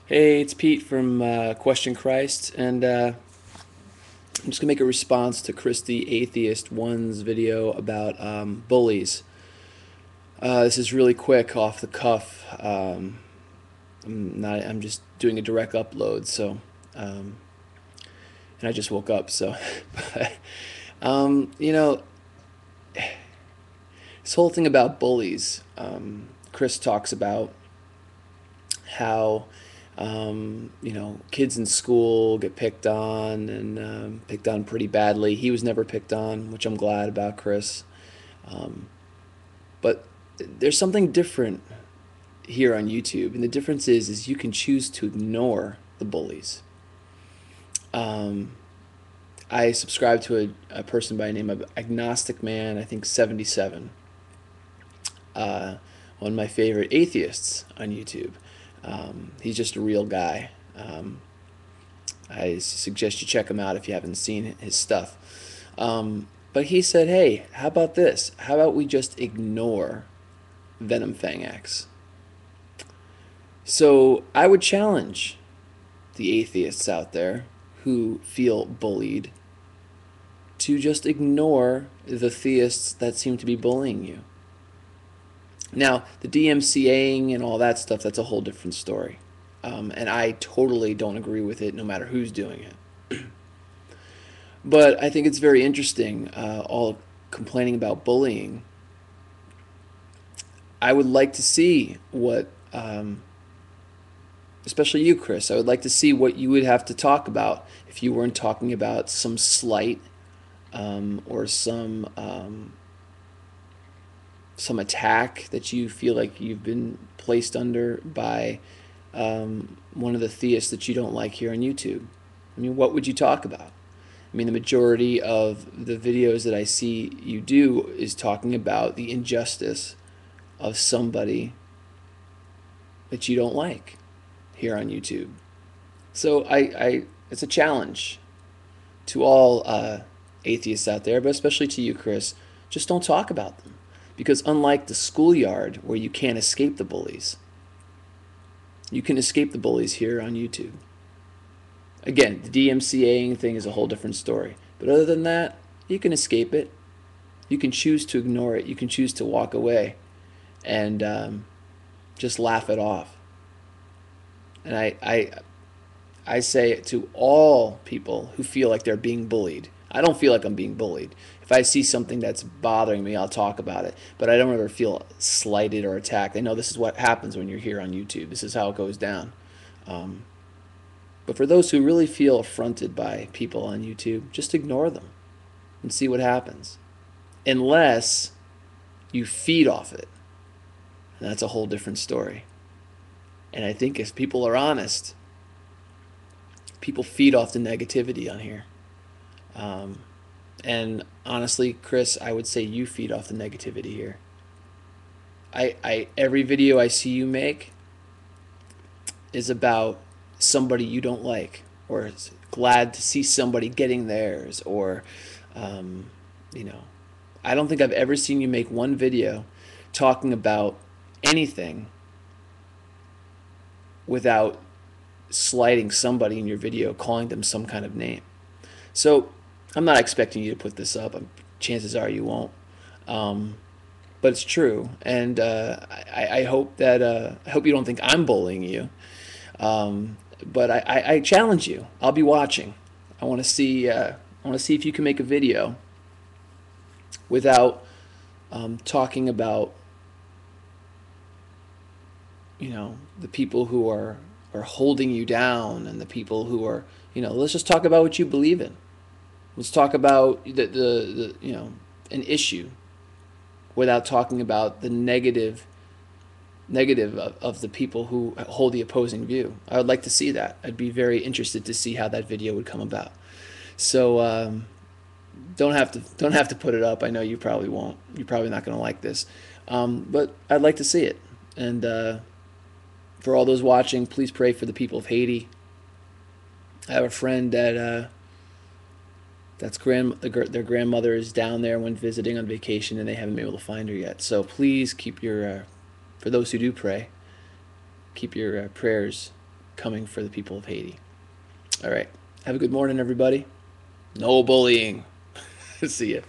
Hey, it's Pete from Question Christ, and I'm just gonna make a response to Chris the Atheist One's video about bullies. This is really quick, off the cuff. I'm just doing a direct upload, um, and I just woke up, so. but, you know, this whole thing about bullies. Chris talks about how kids in school get picked on and picked on pretty badly. He was never picked on, which I'm glad about, Chris. Um, but there's something different here on YouTube, and the difference is you can choose to ignore the bullies. Um, I subscribe to a person by the name of Agnostic Man, I think 77. Uh, One of my favorite atheists on YouTube. He's just a real guy. I suggest you check him out if you haven't seen his stuff. But he said, hey, how about this? How about we just ignore Venom Fang X? So I would challenge the atheists out there who feel bullied to just ignore the theists that seem to be bullying you. Now, the DMCAing and all that stuff, that's a whole different story. And I totally don't agree with it no matter who's doing it. But I think it's very interesting, all complaining about bullying. I would like to see what, especially you, Chris, I would like to see what you would have to talk about if you weren't talking about some slight or some attack that you feel like you've been placed under by one of the theists that you don't like here on YouTube. I mean, what would you talk about? I mean, the majority of the videos that I see you do is talking about the injustice of somebody that you don't like here on YouTube. So it's a challenge to all atheists out there, but especially to you, Chris. Just don't talk about them. Because unlike the schoolyard where you can't escape the bullies, you can escape the bullies here on YouTube. Again, the DMCAing thing is a whole different story. But other than that, you can escape it. You can choose to ignore it. You can choose to walk away and just laugh it off. And I say it to all people who feel like they're being bullied. I don't feel like I'm being bullied. If I see something that's bothering me, I'll talk about it. But I don't ever feel slighted or attacked. I know this is what happens when you're here on YouTube. This is how it goes down. But for those who really feel affronted by people on YouTube, just ignore them and see what happens. Unless you feed off it. And that's a whole different story. And I think if people are honest, people feed off the negativity on here. And honestly, Chris, I would say you feed off the negativity here. Every video I see you make is about somebody you don't like, or is glad to see somebody getting theirs, or you know, I don't think I've ever seen you make one video talking about anything without slighting somebody in your video, calling them some kind of name. So I'm not expecting you to put this up. Chances are you won't. But it's true, and I hope that I hope you don't think I'm bullying you. But I challenge you. I'll be watching. I want to see. I want to see if you can make a video without talking about the people who are holding you down, and the people who are, let's just talk about what you believe in. Let's talk about the an issue without talking about the negative of the people who hold the opposing view. I would like to see that. I'd be very interested to see how that video would come about. So don't have to put it up. I know you probably won't. You're probably not going to like this, but I'd like to see it. And for all those watching, please pray for the people of Haiti. I have a friend that their grandmother is down there, went visiting on vacation, and they haven't been able to find her yet. So please keep your for those who do pray, keep your prayers coming for the people of Haiti. All right. Have a good morning, everybody. No bullying. See ya.